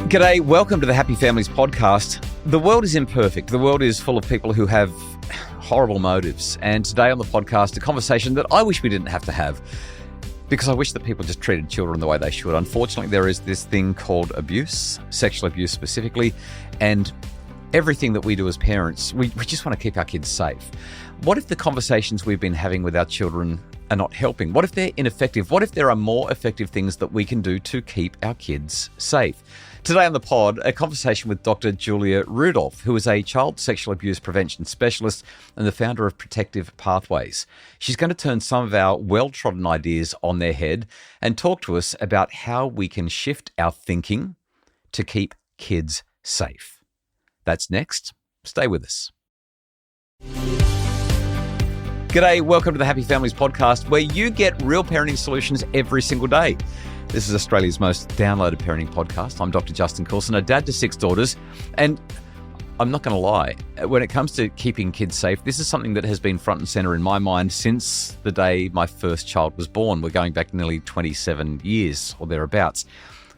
G'day, welcome to the Happy Families podcast. The world is imperfect. The world is full of people who have horrible motives. And today on the podcast, a conversation that I wish we didn't have to have, because I wish that people just treated children the way they should. Unfortunately, there is this thing called abuse, sexual abuse specifically, and everything that we do as parents, we just want to keep our kids safe. What if the conversations we've been having with our children are not helping? What if they're ineffective? What if there are more effective things that we can do to keep our kids safe? Today on the pod, a conversation with Dr Julia Rudolph, who is a child sexual abuse prevention specialist and the founder of Protective Pathways. She's going to turn some of our well-trodden ideas on their head and talk to us about how we can shift our thinking to keep kids safe. That's next. Stay with us. G'day, welcome to the Happy Families podcast, where you get real parenting solutions every single day. This is Australia's most downloaded parenting podcast. I'm Dr. Justin Coulson, a dad to 6 daughters, and I'm not going to lie, when it comes to keeping kids safe, this is something that has been front and center in my mind since the day my first child was born. We're going back nearly 27 years or thereabouts.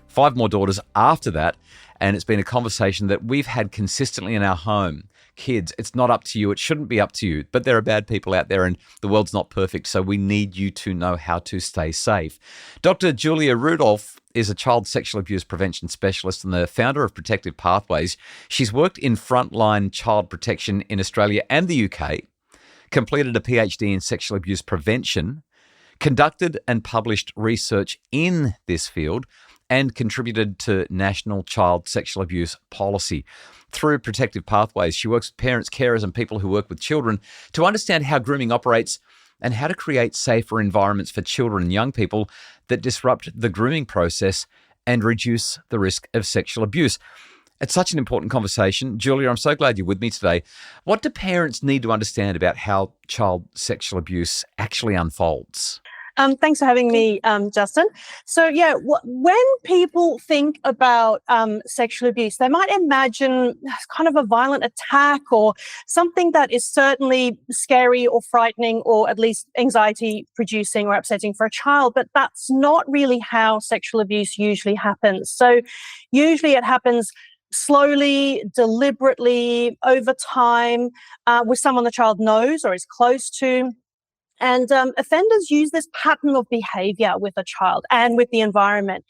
5 more daughters after that, and it's been a conversation that we've had consistently in our home. Kids, it's not up to you. It shouldn't be up to you. But there are bad people out there and the world's not perfect. So we need you to know how to stay safe. Dr. Julia Rudolph is a child sexual abuse prevention specialist and the founder of Protective Pathways. She's worked in frontline child protection in Australia and the UK, completed a PhD in sexual abuse prevention, conducted and published research in this field, and contributed to national child sexual abuse policy. Through Protective Pathways, she works with parents, carers, and people who work with children to understand how grooming operates and how to create safer environments for children and young people that disrupt the grooming process and reduce the risk of sexual abuse. It's such an important conversation. Julia, I'm so glad you're with me today. What do parents need to understand about how child sexual abuse actually unfolds? Thanks for having me, Justin. So, when people think about sexual abuse, they might imagine kind of a violent attack or something that is certainly scary or frightening or at least anxiety-producing or upsetting for a child. But that's not really how sexual abuse usually happens. So usually it happens slowly, deliberately, over time, with someone the child knows or is close to. And offenders use this pattern of behavior with a child and with the environment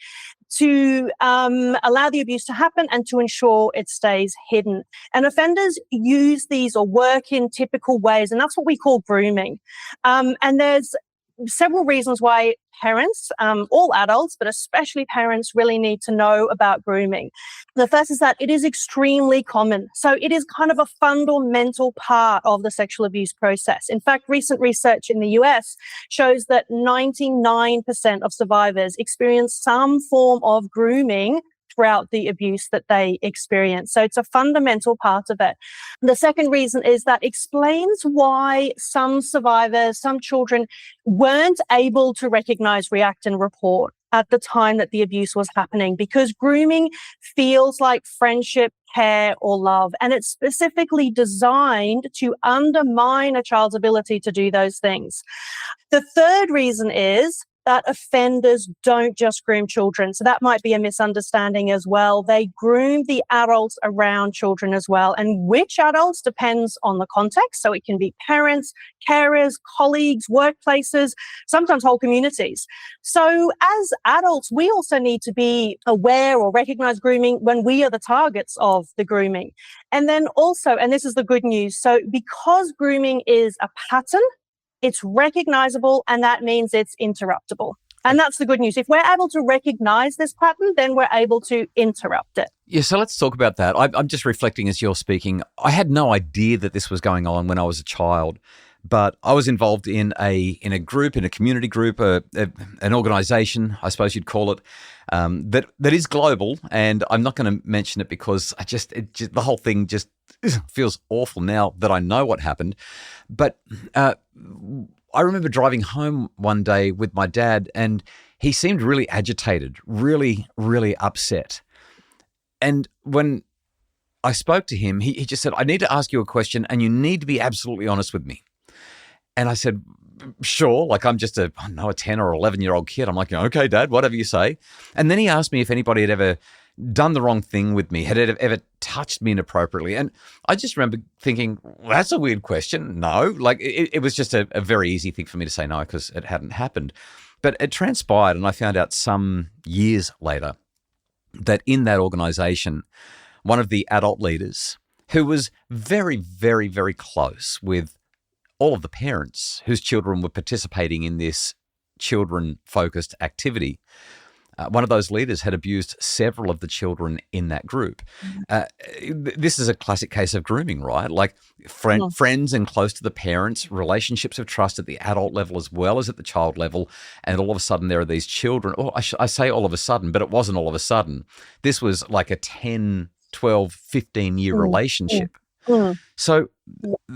to allow the abuse to happen and to ensure it stays hidden. And offenders use these or work in typical ways, and that's what we call grooming. And there's several reasons why parents, all adults, but especially parents, really need to know about grooming. The first is that it is extremely common. So it is kind of a fundamental part of the sexual abuse process. In fact, recent research in the US shows that 99% of survivors experience some form of grooming throughout the abuse that they experience. So it's a fundamental part of it. The second reason is that explains why some survivors, some children weren't able to recognize, react, and report at the time that the abuse was happening, because grooming feels like friendship, care, or love. And it's specifically designed to undermine a child's ability to do those things. The third reason is that offenders don't just groom children. So that might be a misunderstanding as well. They groom the adults around children as well. And which adults depends on the context. So it can be parents, carers, colleagues, workplaces, sometimes whole communities. So as adults, we also need to be aware or recognize grooming when we are the targets of the grooming. And then also, and this is the good news, so because grooming is a pattern, it's recognizable, and that means it's interruptible. And that's the good news. If we're able to recognize this pattern, then we're able to interrupt it. Yeah, so let's talk about that. I'm just reflecting as you're speaking. I had no idea that this was going on when I was a child, but I was involved in a group, in a community group, an organisation, I suppose you'd call it, that is global. And I'm not going to mention it because the whole thing just feels awful now that I know what happened. But I remember driving home one day with my dad, and he seemed really agitated, really, really upset. And when I spoke to him, he just said, "I need to ask you a question, and you need to be absolutely honest with me." And I said, "Sure." Like, I'm just a 10 or 11-year-old kid. I'm like, "Okay, Dad, whatever you say." And then he asked me if anybody had ever done the wrong thing with me, had ever touched me inappropriately. And I just remember thinking, well, that's a weird question. No, like it was just a very easy thing for me to say no because it hadn't happened. But it transpired, and I found out some years later that in that organisation, one of the adult leaders who was very, very, very close with all of the parents whose children were participating in this children-focused activity, one of those leaders had abused several of the children in that group. This is a classic case of grooming, right? Like friends and close to the parents, relationships of trust at the adult level as well as at the child level. And all of a sudden there are these children. Oh, I say all of a sudden, but it wasn't all of a sudden. This was like a 10, 12, 15-year relationship. So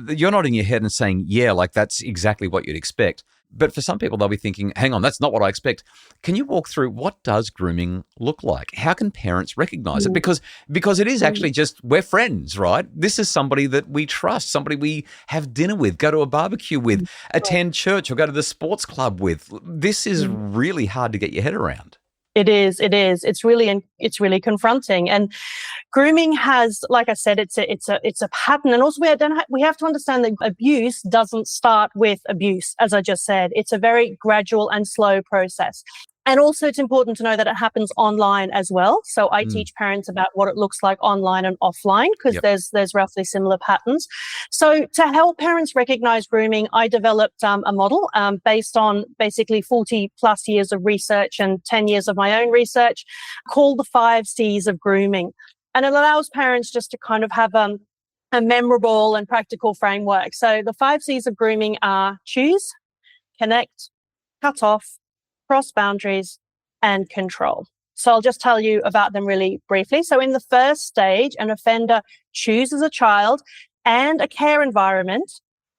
you're nodding your head and saying, yeah, like that's exactly what you'd expect. But for some people, they'll be thinking, hang on, that's not what I expect. Can you walk through what does grooming look like? How can parents recognize it? Because it is actually just, we're friends, right? This is somebody that we trust, somebody we have dinner with, go to a barbecue with, attend church or go to the sports club with. This is really hard to get your head around. It is. It's really confronting. And grooming has, like I said, it's a pattern. And also we have to understand that abuse doesn't start with abuse, as I just said. It's a very gradual and slow process. And also it's important to know that it happens online as well. So I teach parents about what it looks like online and offline because there's roughly similar patterns. So to help parents recognize grooming, I developed a model based on basically 40 plus years of research and 10 years of my own research called the 5 C's of grooming. And it allows parents just to kind of have a memorable and practical framework. So the 5 C's of grooming are choose, connect, cut off, cross boundaries, and control. So I'll just tell you about them really briefly. So in the first stage, an offender chooses a child and a care environment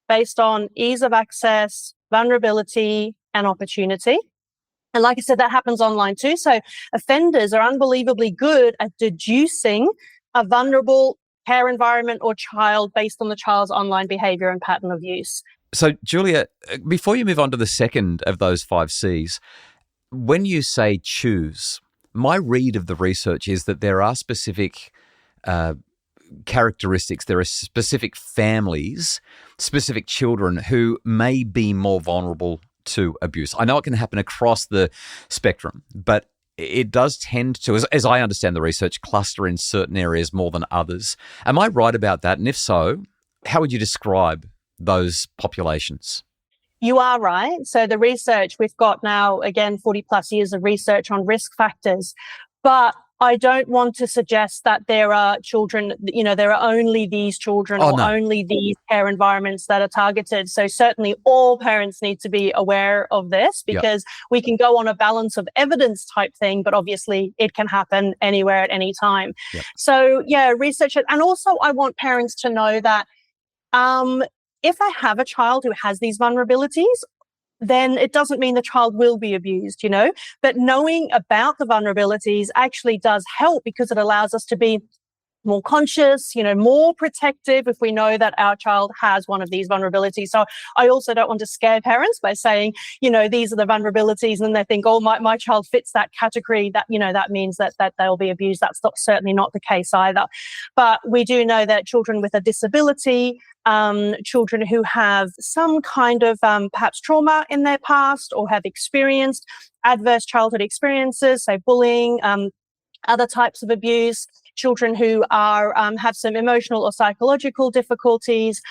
based on ease of access, vulnerability, and opportunity. And like I said, that happens online too. So offenders are unbelievably good at deducing a vulnerable care environment or child based on the child's online behaviour and pattern of use. So, Julia, before you move on to the second of those 5 C's, when you say choose, my read of the research is that there are specific characteristics, there are specific families, specific children who may be more vulnerable to abuse. I know it can happen across the spectrum, but it does tend to, as I understand the research, cluster in certain areas more than others. Am I right about that? And if so, how would you describe those populations? You are right. So the research, we've got now, again, 40 plus years of research on risk factors, but I don't want to suggest that there are children, there are only these children only these care environments that are targeted. So certainly all parents need to be aware of this because we can go on a balance of evidence type thing, but obviously it can happen anywhere at any time. So research it. And also I want parents to know that if I have a child who has these vulnerabilities, then it doesn't mean the child will be abused, but knowing about the vulnerabilities actually does help because it allows us to be more conscious, more protective if we know that our child has one of these vulnerabilities. So I also don't want to scare parents by saying, these are the vulnerabilities, and then they think, oh, my child fits that category, that, that means that they'll be abused. That's certainly not the case either. But we do know that children with a disability, children who have some kind of perhaps trauma in their past or have experienced adverse childhood experiences, so bullying, other types of abuse, children who are have some emotional or psychological difficulties,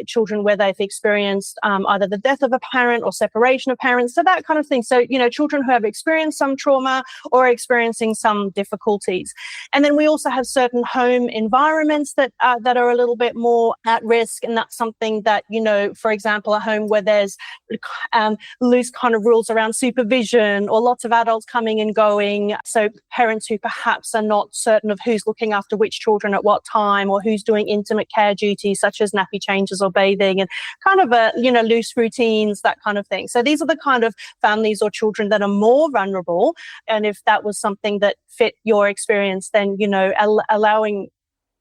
children where they've experienced either the death of a parent or separation of parents, so that kind of thing. So, children who have experienced some trauma or are experiencing some difficulties. And then we also have certain home environments that are a little bit more at risk, and that's something that, for example, a home where there's loose kind of rules around supervision or lots of adults coming and going, so parents who perhaps are not certain of who's looking after which children at what time, or who's doing intimate care duties such as nappy changes or bathing, and kind of loose routines, that kind of thing. So these are the kind of families or children that are more vulnerable. And if that was something that fit your experience, then allowing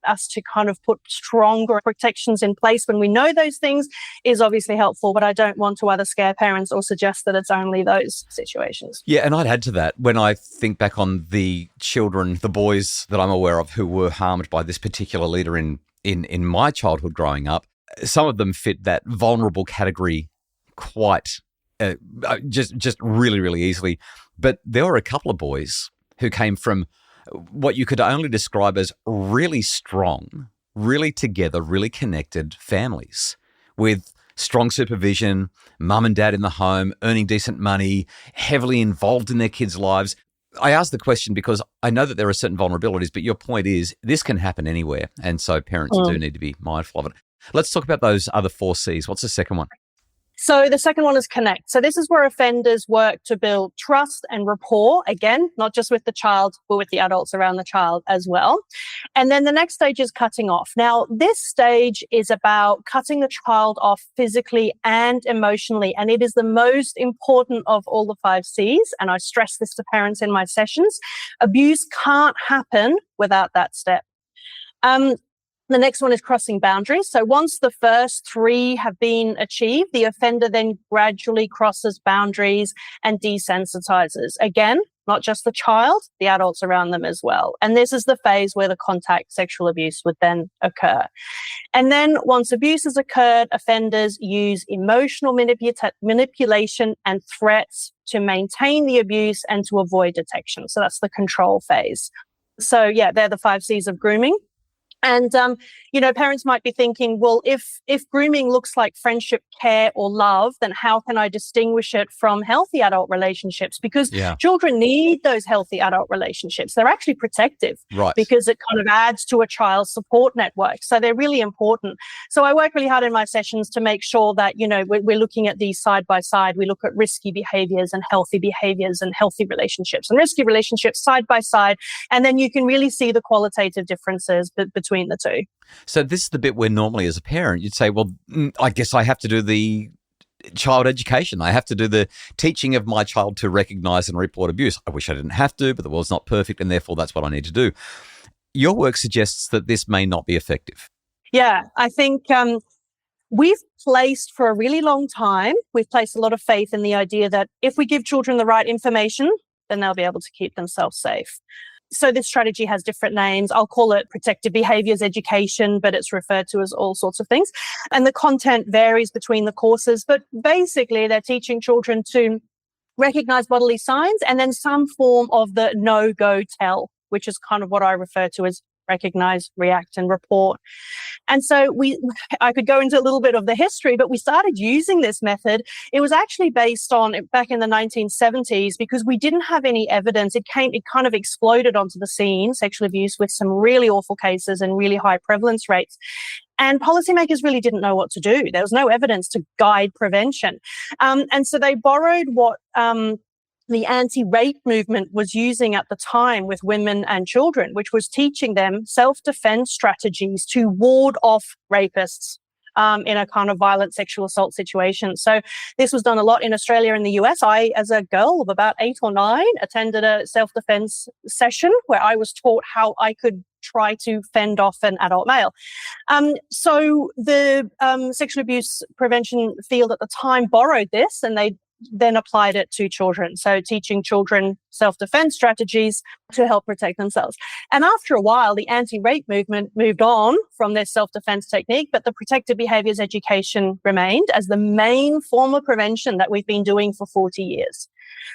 us to kind of put stronger protections in place when we know those things is obviously helpful, but I don't want to either scare parents or suggest that it's only those situations. Yeah, and I'd add to that, when I think back on the children, the boys that I'm aware of who were harmed by this particular leader in my childhood growing up, some of them fit that vulnerable category quite just really, really easily. But there were a couple of boys who came from what you could only describe as really strong, really together, really connected families with strong supervision, mum and dad in the home, earning decent money, heavily involved in their kids' lives. I ask the question because I know that there are certain vulnerabilities, but your point is this can happen anywhere. And so parents do need to be mindful of it. Let's talk about those other 4 C's. What's the second one? So the second one is connect. So this is where offenders work to build trust and rapport, again, not just with the child, but with the adults around the child as well. And then the next stage is cutting off. Now, this stage is about cutting the child off physically and emotionally. And it is the most important of all the 5 C's. And I stress this to parents in my sessions. Abuse can't happen without that step. The next one is crossing boundaries. So once the first 3 have been achieved, the offender then gradually crosses boundaries and desensitizes. Again, not just the child, the adults around them as well. And this is the phase where the contact sexual abuse would then occur. And then once abuse has occurred, offenders use emotional manipulation and threats to maintain the abuse and to avoid detection. So that's the control phase. So yeah, they're the 5 C's of grooming. And, parents might be thinking, well, if grooming looks like friendship, care, or love, then how can I distinguish it from healthy adult relationships? Because children need those healthy adult relationships. They're actually protective, right? Because it kind of adds to a child's support network. So they're really important. So I work really hard in my sessions to make sure that, we're looking at these side by side. We look at risky behaviors and healthy relationships and risky relationships side by side. And then you can really see the qualitative differences between the 2. So this is the bit where normally as a parent, you'd say, well, I guess I have to do the child education. I have to do the teaching of my child to recognize and report abuse. I wish I didn't have to, but the world's not perfect, and therefore that's what I need to do. Your work suggests that this may not be effective. Yeah, I think we've placed for a really long time, we've placed a lot of faith in the idea that if we give children the right information, then they'll be able to keep themselves safe. So this strategy has different names. I'll call it protective behaviours education, but it's referred to as all sorts of things. And the content varies between the courses, but basically they're teaching children to recognize bodily signs and then some form of the no, go, tell, which is kind of what I refer to as recognize, react, and report. And so I could go into a little bit of the history, but we started using this method. It was actually based on back in the 1970s because we didn't have any evidence. It kind of exploded onto the scene, sexual abuse, with some really awful cases and really high prevalence rates. And policymakers really didn't know what to do. There was no evidence to guide prevention. And so they borrowed what the anti-rape movement was using at the time with women and children, which was teaching them self-defense strategies to ward off rapists in a kind of violent sexual assault situation. So this was done a lot in Australia and the US. I, as a girl of about 8 or 9, attended a self-defense session where I was taught how I could try to fend off an adult male. So the sexual abuse prevention field at the time borrowed this and they then applied it to children. So teaching children self-defense strategies to help protect themselves. And after a while, the anti-rape movement moved on from their self-defense technique, but the protective behaviours education remained as the main form of prevention that we've been doing for 40 years.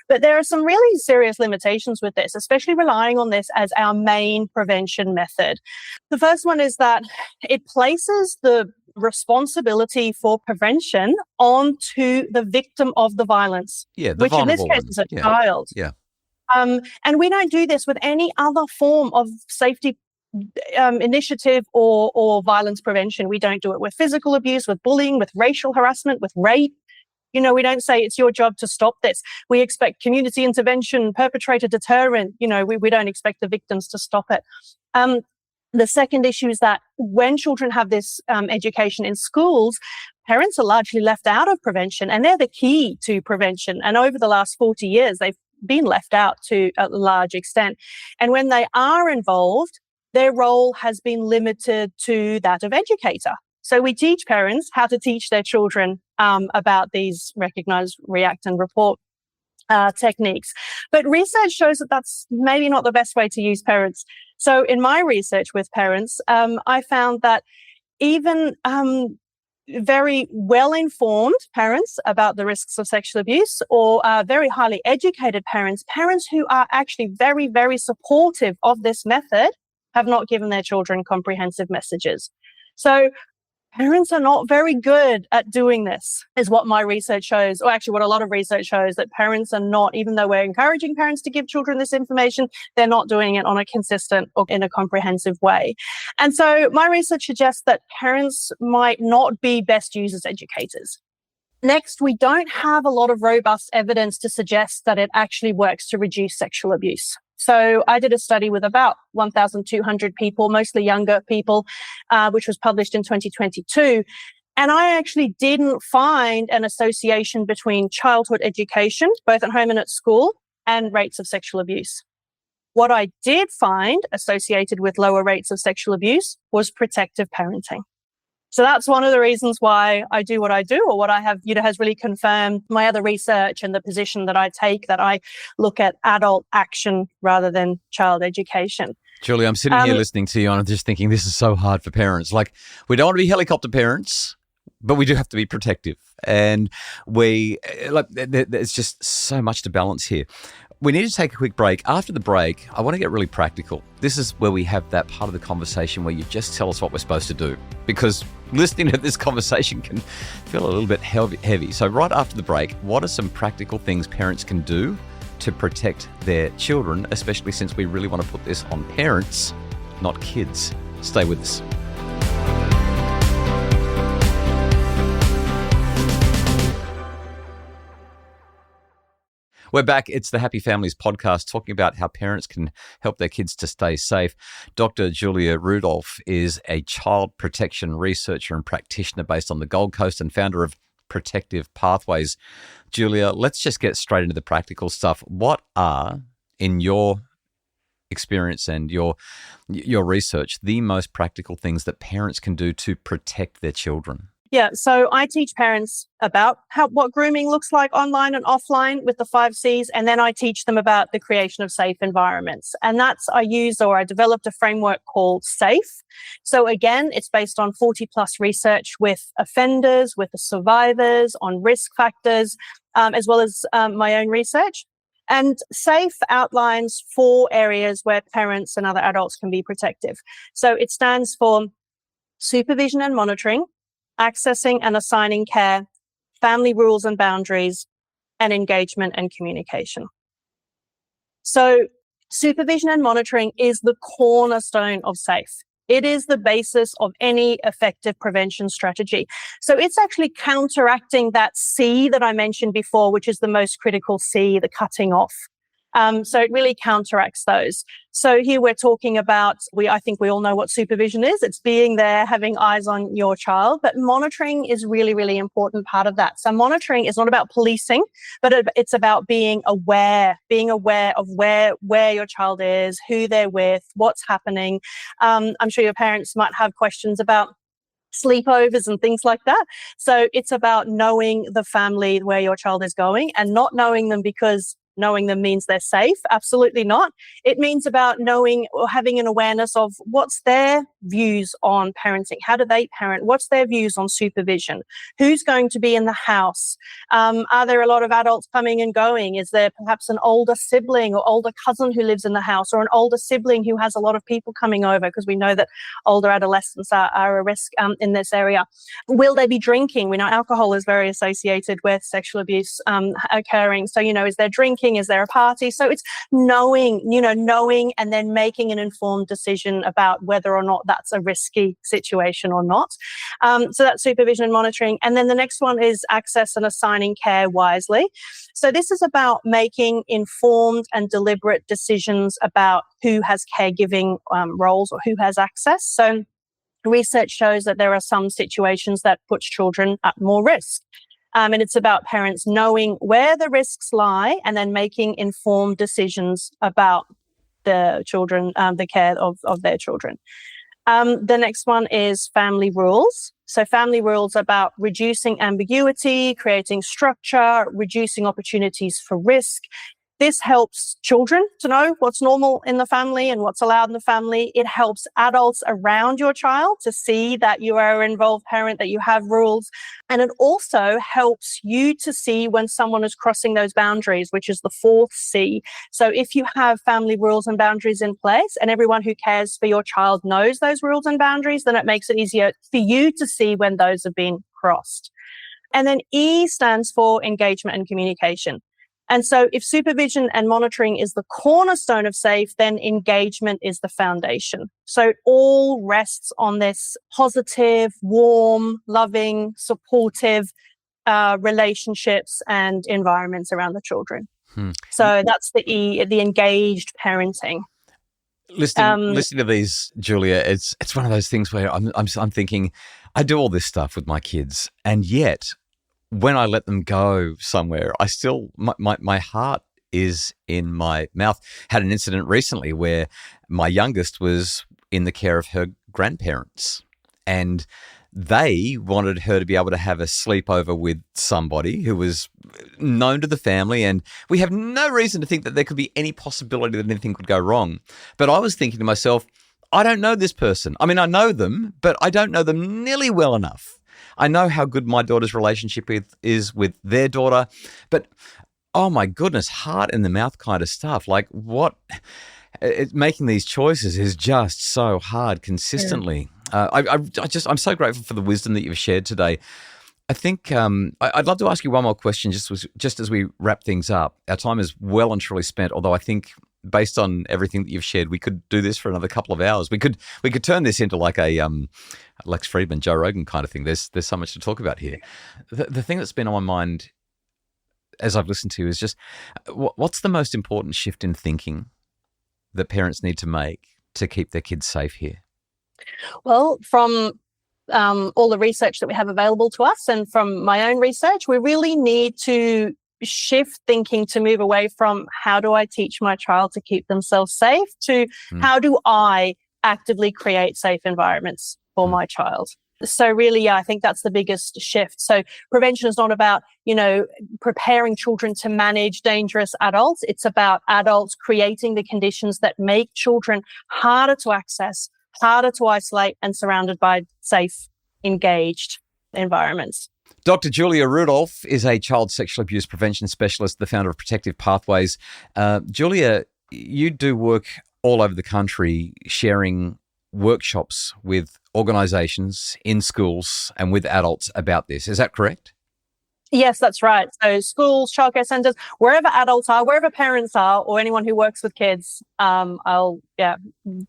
But there are some really serious limitations with this, especially relying on this as our main prevention method. The first one is that it places the responsibility for prevention onto the victim of the violence, which in this case is a child. Yeah. And we don't do this with any other form of safety initiative or violence prevention. We don't do it with physical abuse, with bullying, with racial harassment, with rape. We don't say it's your job to stop this. We expect community intervention, perpetrator deterrent. We don't expect the victims to stop it. The second issue is that when children have this education in schools, parents are largely left out of prevention, and they're the key to prevention. And over the last 40 years, they've been left out to a large extent. And when they are involved, their role has been limited to that of educator. So we teach parents how to teach their children about these recognize, react, and report techniques. But research shows that that's maybe not the best way to use parents. So in my research with parents, I found that even very well-informed parents about the risks of sexual abuse, or very highly educated parents, parents who are actually very, very supportive of this method, have not given their children comprehensive messages. So parents are not very good at doing this, is what my research shows, or actually what a lot of research shows, that parents are not, even though we're encouraging parents to give children this information, they're not doing it on a consistent or in a comprehensive way. And so my research suggests that parents might not be best used as educators. Next, we don't have a lot of robust evidence to suggest that it actually works to reduce sexual abuse. So I did a study with about 1,200 people, mostly younger people, which was published in 2022. And I actually didn't find an association between childhood education, both at home and at school, and rates of sexual abuse. What I did find associated with lower rates of sexual abuse was protective parenting. So that's one of the reasons why I do what I do, or what I have, has really confirmed my other research and the position that I take, that I look at adult action rather than child education. Julie, I'm sitting here listening to you and I'm just thinking, this is so hard for parents. Like, we don't want to be helicopter parents, but we do have to be protective. And there's just so much to balance here. We need to take a quick break. After the break, I want to get really practical. This is where we have that part of the conversation where you just tell us what we're supposed to do, because listening to this conversation can feel a little bit heavy. So right after the break, what are some practical things parents can do to protect their children, especially since we really want to put this on parents, not kids? Stay with us. We're back. It's the Happy Families podcast, talking about how parents can help their kids to stay safe. Dr Julia Rudolph is a child protection researcher and practitioner based on the Gold Coast and founder of Protective Pathways. Julia, let's just get straight into the practical stuff. What are, in your experience and your research, the most practical things that parents can do to protect their children? Yeah, so I teach parents about what grooming looks like online and offline with the 5 C's, and then I teach them about the creation of safe environments. And I developed a framework called SAFE. So again, it's based on 40 plus research with offenders, with the survivors, on risk factors, as well as my own research. And SAFE outlines 4 areas where parents and other adults can be protective. So it stands for supervision and monitoring, accessing and assigning care, family rules and boundaries, and engagement and communication. So supervision and monitoring is the cornerstone of SAFE. It is the basis of any effective prevention strategy. So it's actually counteracting that C that I mentioned before, which is the most critical C, the cutting off. So it really counteracts those. So here we're talking about, I think we all know what supervision is. It's being there, having eyes on your child, but monitoring is really, really important part of that. So monitoring is not about policing, but it's about being aware of where your child is, who they're with, what's happening. I'm sure your parents might have questions about sleepovers and things like that. So it's about knowing the family where your child is going, and not knowing them because knowing them means they're safe. Absolutely not. It means about knowing or having an awareness of what's their views on parenting. How do they parent? What's their views on supervision? Who's going to be in the house? Are there a lot of adults coming and going? Is there perhaps an older sibling or older cousin who lives in the house, or an older sibling who has a lot of people coming over? Because we know that older adolescents are a risk in this area. Will they be drinking? We know alcohol is very associated with sexual abuse occurring. So, is there drinking? Is there a party? So it's knowing and then making an informed decision about whether or not that's a risky situation or not. So that's supervision and monitoring. And then the next one is access and assigning care wisely. So this is about making informed and deliberate decisions about who has caregiving roles or who has access. So research shows that there are some situations that puts children at more risk. And it's about parents knowing where the risks lie and then making informed decisions about the children, the care of their children. The next one is family rules. So family rules about reducing ambiguity, creating structure, reducing opportunities for risk. This helps children to know what's normal in the family and what's allowed in the family. It helps adults around your child to see that you are an involved parent, that you have rules. And it also helps you to see when someone is crossing those boundaries, which is the fourth C. So if you have family rules and boundaries in place and everyone who cares for your child knows those rules and boundaries, then it makes it easier for you to see when those have been crossed. And then E stands for engagement and communication. And so if supervision and monitoring is the cornerstone of SAFE, then engagement is the foundation. So it all rests on this positive, warm, loving, supportive relationships and environments around the children. So that's the E, the engaged parenting. Listening to these, Julia, it's one of those things where I'm thinking, I do all this stuff with my kids, and yet when I let them go somewhere, I still, my heart is in my mouth. Had an incident recently where my youngest was in the care of her grandparents, and they wanted her to be able to have a sleepover with somebody who was known to the family, and we have no reason to think that there could be any possibility that anything could go wrong. But I was thinking to myself, I don't know this person. I mean, I know them, but I don't know them nearly well enough. I know how good my daughter's relationship is with their daughter, but oh my goodness, heart in the mouth kind of stuff. Like making these choices is just so hard consistently. Yeah. I'm so grateful for the wisdom that you've shared today. I think I'd love to ask you one more question just as we wrap things up. Our time is well and truly spent, although I think based on everything that you've shared, we could do this for another couple of hours. We could turn this into like a Lex Friedman, Joe Rogan kind of thing. There's so much to talk about here. The thing that's been on my mind as I've listened to you is just what's the most important shift in thinking that parents need to make to keep their kids safe here? Well, from all the research that we have available to us and from my own research, we really need to shift thinking to move away from how do I teach my child to keep themselves safe to how do I actively create safe environments for my child. So really, I think that's the biggest shift. So prevention is not about, preparing children to manage dangerous adults. It's about adults creating the conditions that make children harder to access, harder to isolate, and surrounded by safe, engaged environments. Dr. Julia Rudolph is a child sexual abuse prevention specialist, the founder of Protective Pathways. Julia, you do work all over the country sharing workshops with organisations in schools and with adults about this. Is that correct? Yes, that's right. So schools, childcare centres, wherever adults are, wherever parents are, or anyone who works with kids, I'll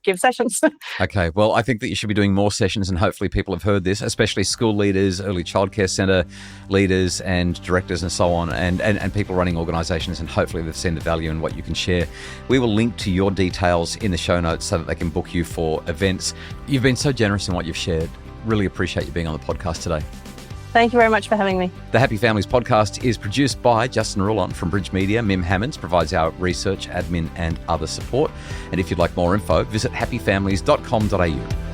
give sessions. Okay, well, I think that you should be doing more sessions, and hopefully people have heard this, especially school leaders, early childcare centre leaders and directors and so on, and people running organisations, and hopefully they've seen the value in what you can share. We will link to your details in the show notes so that they can book you for events. You've been so generous in what you've shared. Really appreciate you being on the podcast today. Thank you very much for having me. The Happy Families podcast is produced by Justin Coulson from Bridge Media. Mim Hammonds provides our research, admin, and other support. And if you'd like more info, visit happyfamilies.com.au.